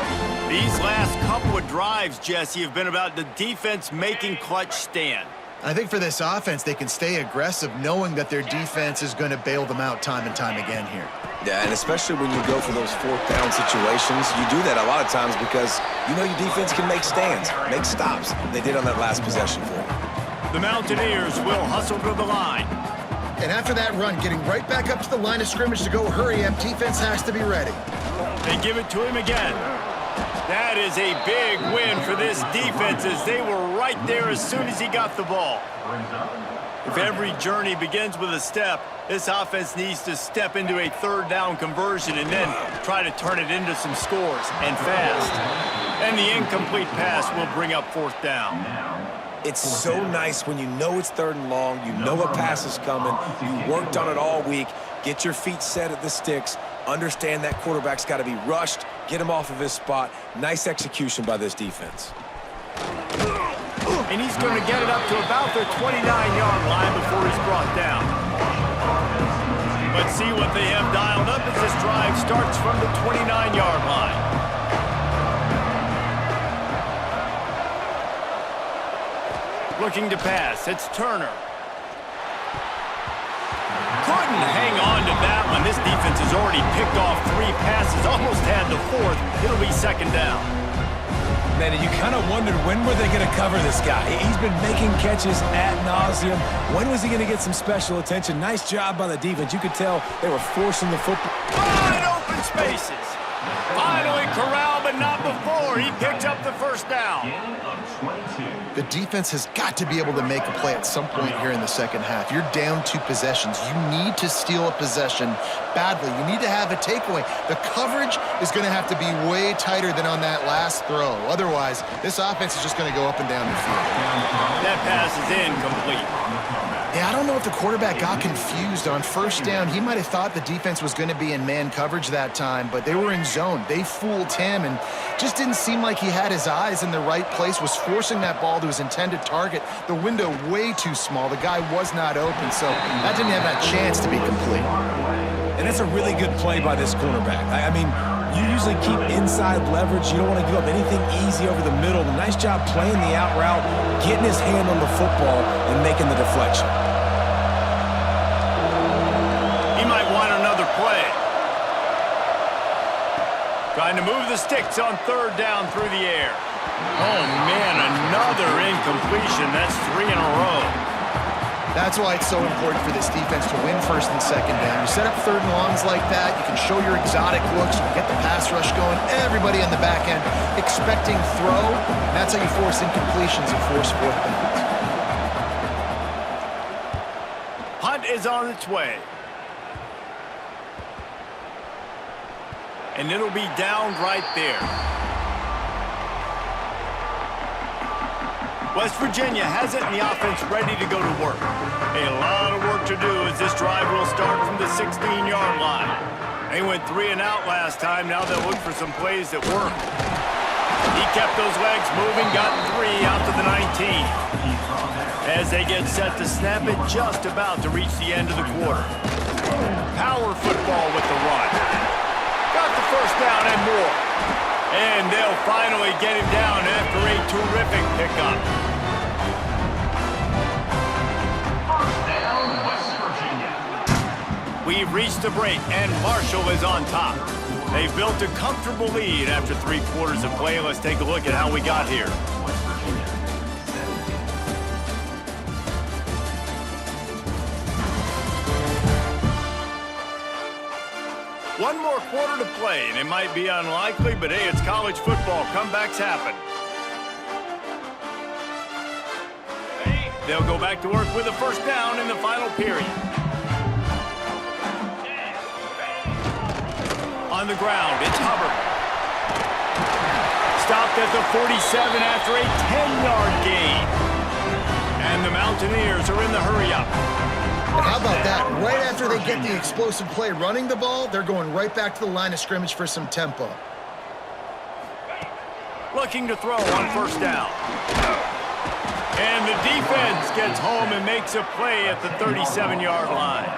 These last couple of drives, Jesse, have been about the defense making clutch stand. I think for this offense, they can stay aggressive knowing that their defense is going to bail them out time and time again here. Yeah, and especially when you go for those 4th down situations, you do that a lot of times because you know your defense can make stands, make stops. They did on that last possession for you. The Mountaineers will hustle to the line. And after that run, getting right back up to the line of scrimmage to go hurry up, defense has to be ready. They give it to him again. That is a big win for this defense as they were right there as soon as he got the ball. If every journey begins with a step, this offense needs to step into a 3rd down conversion and then try to turn it into some scores, and fast. And the incomplete pass will bring up 4th down. It's so nice when you know it's 3rd and long, you know a pass is coming, you worked on it all week, get your feet set at the sticks, understand that quarterback's got to be rushed, get him off of his spot. Nice execution by this defense. And he's going to get it up to about the 29-yard line before he's brought down. Let's see what they have dialed up as this drive starts from the 29-yard line. Looking to pass, it's Turner. Couldn't hang on to that one. This defense has already picked off 3 passes, almost had the 4th. It'll be second down. Man, and you kind of wondered when were they going to cover this guy. He's been making catches ad nauseum. When was he going to get some special attention? Nice job by the defense. You could tell they were forcing the football. Wide open spaces. Finally corralled, but not before. He picked up the first down. The defense has got to be able to make a play at some point here in the second half. You're down 2 possessions. You need to steal a possession badly. You need to have a takeaway. The coverage is going to have to be way tighter than on that last throw. Otherwise, this offense is just going to go up and down the field. That pass is incomplete. Yeah, I don't know if the quarterback got confused on first down. He might have thought the defense was going to be in man coverage that time, but they were in zone. They fooled him and just didn't seem like he had his eyes in the right place, was forcing that ball to his intended target. The window way too small. The guy was not open, so that didn't have that chance to be complete. And it's a really good play by this cornerback. I mean, you usually keep inside leverage. You don't want to give up anything easy over the middle. Nice job playing the out route, getting his hand on the football, and making the deflection. He might want another play. Trying to move the sticks on third down through the air. Oh, man, another incompletion. That's 3 in a row. That's why it's so important for this defense to win first and second down. You set up third and longs like that, you can show your exotic looks, you can get the pass rush going, everybody on the back end expecting throw. That's how you force incompletions and force 4th downs. Hunt is on its way. And it'll be down right there. West Virginia has it and the offense ready to go to work. A lot of work to do as this drive will start from the 16-yard line. They went 3 and out last time. Now they'll look for some plays that work. He kept those legs moving, got 3 out to the 19. As they get set to snap it, just about to reach the end of the quarter. Power football with the run. Got the first down and more. And they'll finally get him down after a terrific pickup. We've reached the break, and Marshall is on top. They've built a comfortable lead after 3 quarters of play. Let's take a look at how we got here. One more quarter to play, and it might be unlikely, but hey, it's college football. Comebacks happen. They'll go back to work with a first down in the final period. On the ground, it's Hubbard. Stopped at the 47 after a 10-yard gain. And the Mountaineers are in the hurry-up. How about that? Right after they get the explosive play running the ball, they're going right back to the line of scrimmage for some tempo. Looking to throw on first down. And the defense gets home and makes a play at the 37-yard line.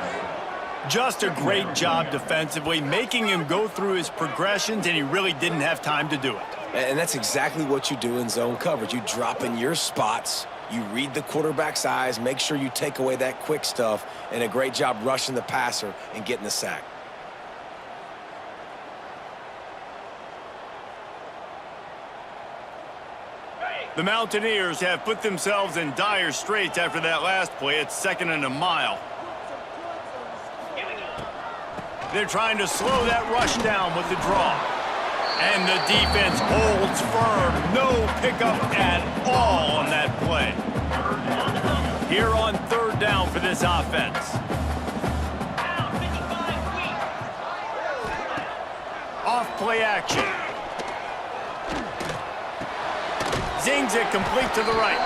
Just a great job defensively, making him go through his progressions, and he really didn't have time to do it. And that's exactly what you do in zone coverage. You drop in your spots, you read the quarterback's eyes, make sure you take away that quick stuff, and a great job rushing the passer and getting the sack. The Mountaineers have put themselves in dire straits after that last play. It's 2nd and a mile. They're trying to slow that rush down with the draw. And the defense holds firm. No pickup at all on that play. Here on third down for this offense. Off play action. Zings it complete to the right.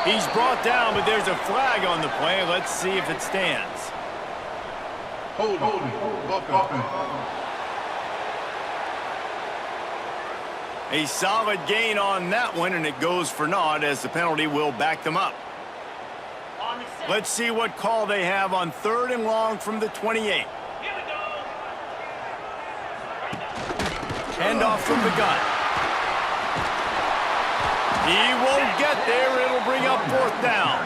He's brought down, but there's a flag on the play. Let's see if it stands. A solid gain on that one, and it goes for naught as the penalty will back them up. Let's see what call they have on 3rd and long from the 28. Handoff from the gun. He won't get there. It'll bring up 4th down.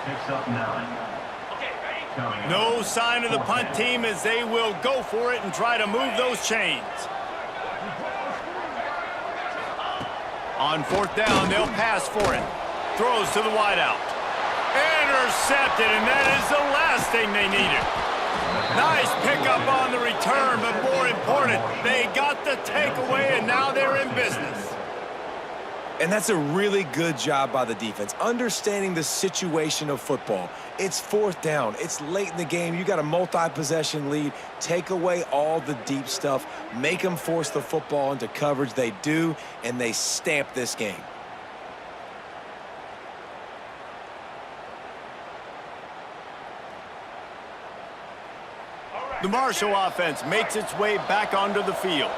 Picks up 9. No sign of the punt team as they will go for it and try to move those chains. On 4th down, they'll pass for it. Throws to the wideout. Intercepted, and that is the last thing they needed. Nice pickup on the return, but more important, they got the takeaway, and now they're in business. And that's a really good job by the defense, understanding the situation of football. It's 4th down. It's late in the game. You got a multi-possession lead. Take away all the deep stuff. Make them force the football into coverage. They do, and they stamp this game. The Marshall offense makes its way back onto the field.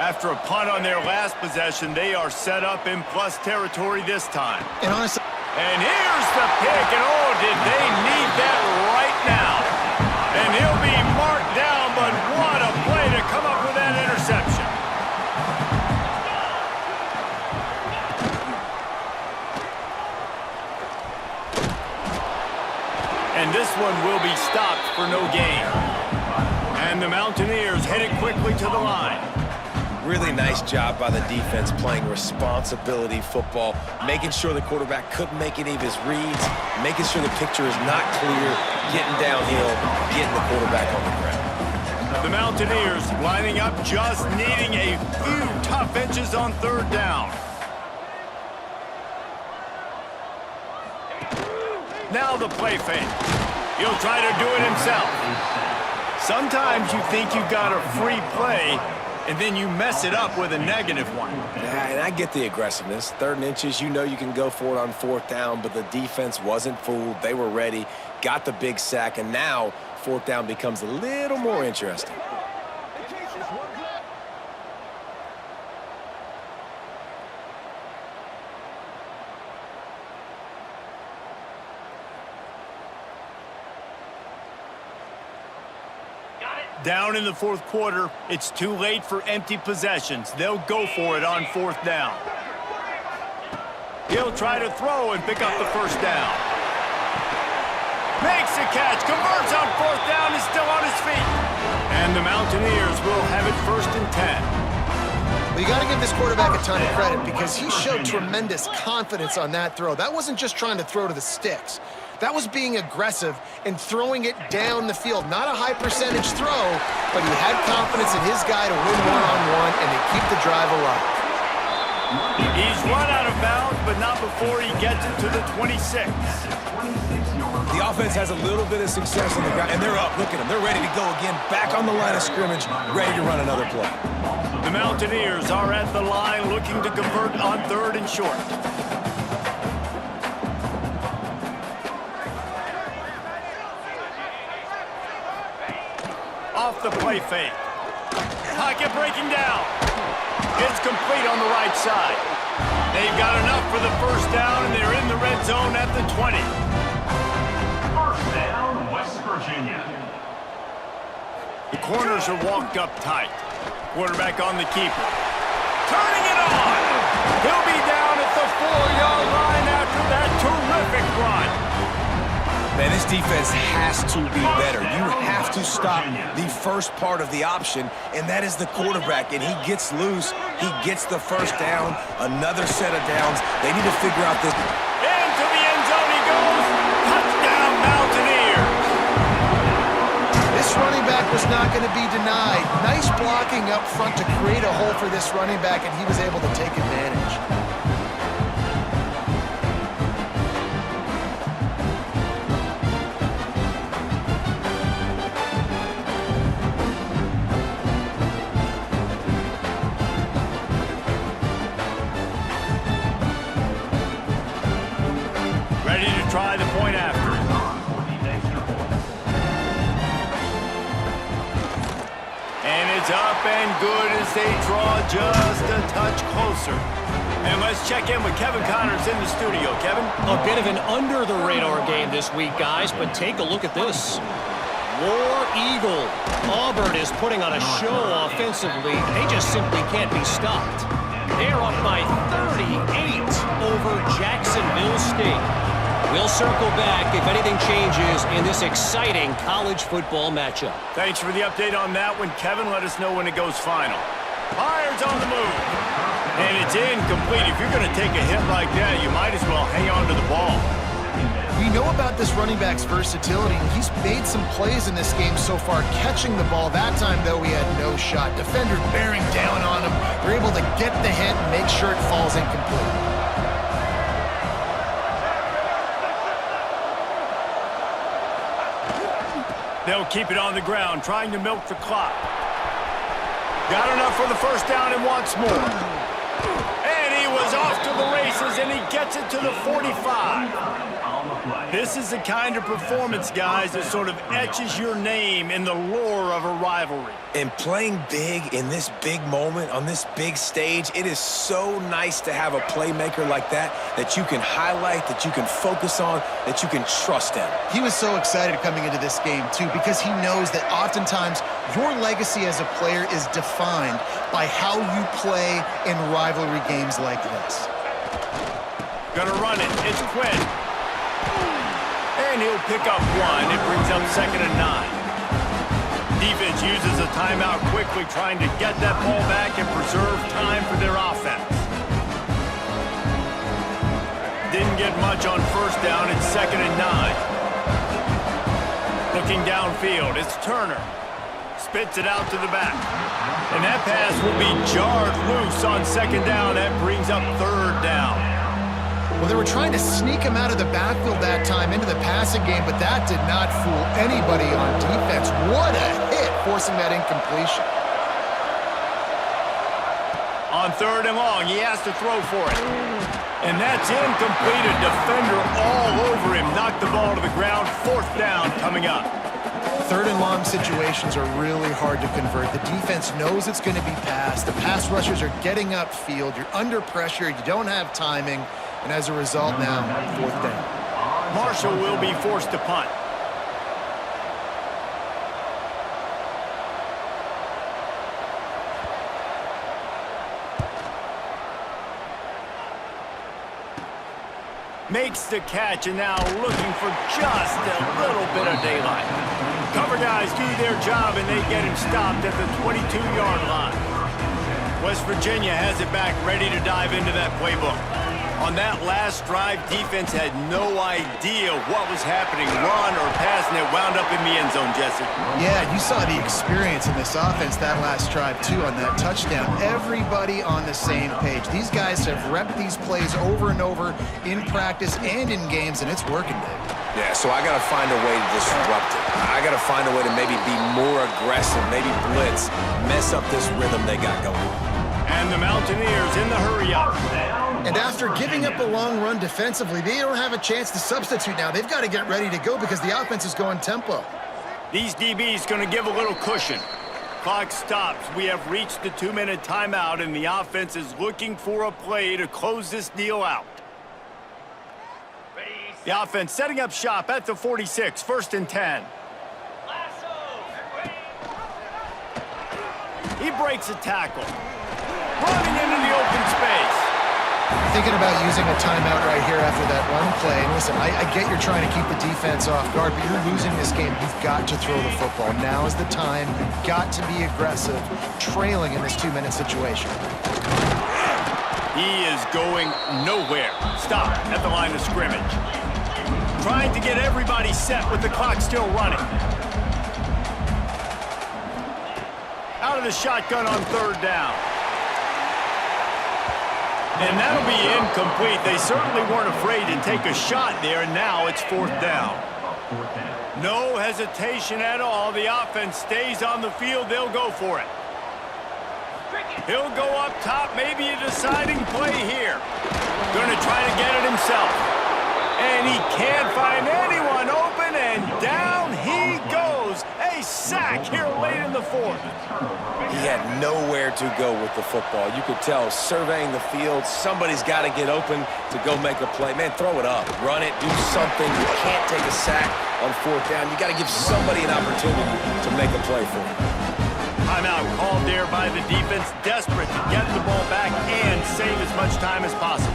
After a punt on their last possession, they are set up in plus territory this time. And honestly, and here's the pick, and oh, did they need that right now. And he'll be marked down, but what a play to come up with that interception. And this one will be stopped for no gain. And the Mountaineers headed quickly to the line. Really nice job by the defense playing responsibility football, making sure the quarterback couldn't make any of his reads, making sure the picture is not clear, getting downhill, getting the quarterback on the ground. The Mountaineers lining up, just needing a few tough inches on 3rd down. Now the play fake. He'll try to do it himself. Sometimes you think you've got a free play, and then you mess it up with a negative one. Yeah, and I get the aggressiveness. 3rd and inches, you know you can go for it on 4th down, but the defense wasn't fooled. They were ready, got the big sack, and now 4th down becomes a little more interesting. Down in the 4th quarter, it's too late for empty possessions. They'll go for it on 4th down. He'll try to throw and pick up the 1st down. Makes the catch, converts on 4th down, is still on his feet. And the Mountaineers will have it 1st and 10. well, you got to give this quarterback a ton of credit because he showed tremendous confidence on that throw. That wasn't just trying to throw to the sticks. That was being aggressive and throwing it down the field. Not a high percentage throw, but he had confidence in his guy to win one-on-one and to keep the drive alive. He's run out of bounds, but not before he gets it to the 26. The offense has a little bit of success on the ground, and they're up. Look at them. They're ready to go again, back on the line of scrimmage, ready to run another play. The Mountaineers are at the line looking to convert on 3rd and short. Off the play fake. Pocket breaking down. It's complete on the right side. They've got enough for the 1st down, and they're in the red zone at the 20. 1st down, West Virginia. The corners are walked up tight. Quarterback on the keeper. Turning it on. He'll be down at the 4-yard line after that terrific run. Man, this defense has to be better. You have to stop the first part of the option, and that is the quarterback. And he gets loose. He gets the 1st down, another set of downs. They need to figure out this. Into the end zone he goes. Touchdown, Mountaineers. This running back was not going to be denied. Nice blocking up front to create a hole for this running back, and he was able to take advantage. Ready to try the point after. And it's up up and good as they draw just a touch closer. And let's check in with Kevin Connors in the studio. Kevin? A bit of an under-the-radar game this week, guys, but take a look at this. War Eagle. Auburn is putting on a show offensively. They just simply can't be stopped. They're up by 38 over Jacksonville State. We'll circle back if anything changes in this exciting college football matchup. Thanks for the update on that one, Kevin. Let us know when it goes final. Fire's on the move. And it's incomplete. If you're going to take a hit like that, you might as well hang on to the ball. We know about this running back's versatility. He's made some plays in this game so far, catching the ball. That time, though, he had no shot. Defender bearing down on him. They're able to get the hit and make sure it falls incomplete. They'll keep it on the ground, trying to milk the clock. Got enough for the first down and wants more. And he was off to the races, and he gets it to the 45. This is the kind of performance, guys, that sort of etches your name in the lore of a rivalry. And playing big in this big moment, on this big stage, it is so nice to have a playmaker like that you can highlight, that you can focus on, that you can trust in. He was so excited coming into this game, too, because he knows that oftentimes your legacy as a player is defined by how you play in rivalry games like this. Gonna run it. It's Quinn. And he'll pick up one. It brings up 2nd and 9. Defense uses a timeout quickly, trying to get that ball back and preserve time for their offense. Didn't get much on first down. It's 2nd and 9. Looking downfield, it's Turner. Spits it out to the back. And that pass will be jarred loose on 2nd down. That brings up 3rd down. Well, they were trying to sneak him out of the backfield that time into the passing game, but that did not fool anybody on defense. What a hit, forcing that incompletion. On 3rd and long, he has to throw for it. And that's incomplete. A defender all over him. Knocked the ball to the ground. 4th down coming up. 3rd and long situations are really hard to convert. The defense knows it's going to be passed. The pass rushers are getting upfield. You're under pressure. You don't have timing. And as a result now, 4th down. Marshall will be forced to punt. Makes the catch, and now looking for just a little bit of daylight. Cover guys do their job, and they get him stopped at the 22-yard line. West Virginia has it back, ready to dive into that playbook. On that last drive, defense had no idea what was happening, run or pass, and it wound up in the end zone, Jesse. Yeah, you saw the experience in this offense that last drive, too, on that touchdown. Everybody on the same page. These guys have repped these plays over and over in practice and in games, and it's working, Dave. Yeah, so I got to find a way to disrupt it. I got to find a way to maybe be more aggressive, maybe blitz, mess up this rhythm they got going. And the Mountaineers in the hurry-up. And after giving up a long run defensively, they don't have a chance to substitute now. They've got to get ready to go because the offense is going tempo. These DBs going to give a little cushion. Clock stops. We have reached the 2-minute timeout, and the offense is looking for a play to close this deal out. The offense setting up shop at the 46, 1st and 10. He breaks a tackle. Running into the open space. Thinking about using a timeout right here after that run play. And listen, I get you're trying to keep the defense off guard, but you're losing this game. You've got to throw the football. Now is the time. You've got to be aggressive, trailing in this 2-minute situation. He is going nowhere. Stop at the line of scrimmage. Trying to get everybody set with the clock still running. Out of the shotgun on 3rd down. And that'll be incomplete. They certainly weren't afraid to take a shot there, and now it's 4th down. No hesitation at all. The offense stays on the field. They'll go for it. He'll go up top, maybe a deciding play here. Going to try to get it himself. And he can't find anyone open, and down he goes. A sack here late in the fourth. He had nowhere to go with the football. You could tell, surveying the field, somebody's got to get open to go make a play. Man, throw it up, run it, do something. You can't take a sack on fourth down. You got to give somebody an opportunity to make a play for you. Timeout called there by the defense, desperate to get the ball back and save as much time as possible.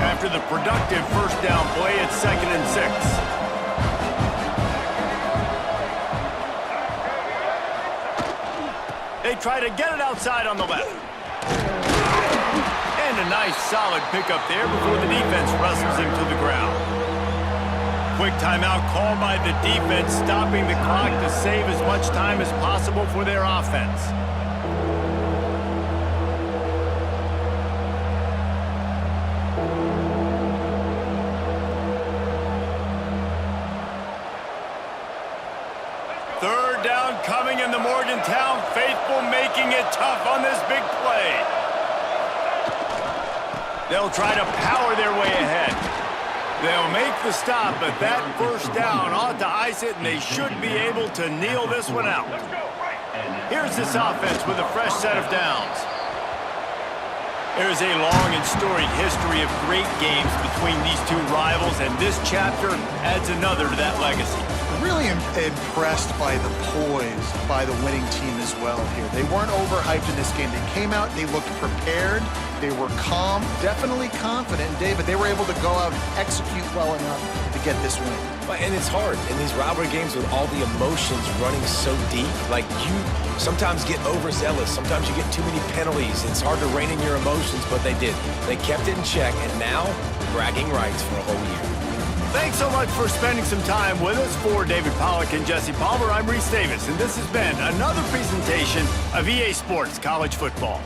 After the productive first down play, it's 2nd and 6. They try to get it outside on the left. And a nice solid pickup there before the defense wrestles him to the ground. Quick timeout called by the defense, stopping the clock to save as much time as possible for their offense. Third down coming in the Morgantown faithful, making it tough on this big play. They'll try to power their way ahead. They'll make the stop, but that first down ought to ice it, and they should be able to kneel this one out. Here's this offense with a fresh set of downs. There's a long and storied history of great games between these two rivals, and this chapter adds another to that legacy. Really impressed by the poise by the winning team as well here. They weren't overhyped in this game. They came out, they looked prepared, they were calm, definitely confident. And David, they were able to go out and execute well enough to get this win. And it's hard in these rivalry games with all the emotions running so deep. Like, you sometimes get overzealous. Sometimes you get too many penalties. It's hard to rein in your emotions, but they did. They kept it in check, and now bragging rights for a whole year. Thanks so much for spending some time with us. For David Pollack and Jesse Palmer, I'm Reese Davis, and this has been another presentation of EA Sports College Football.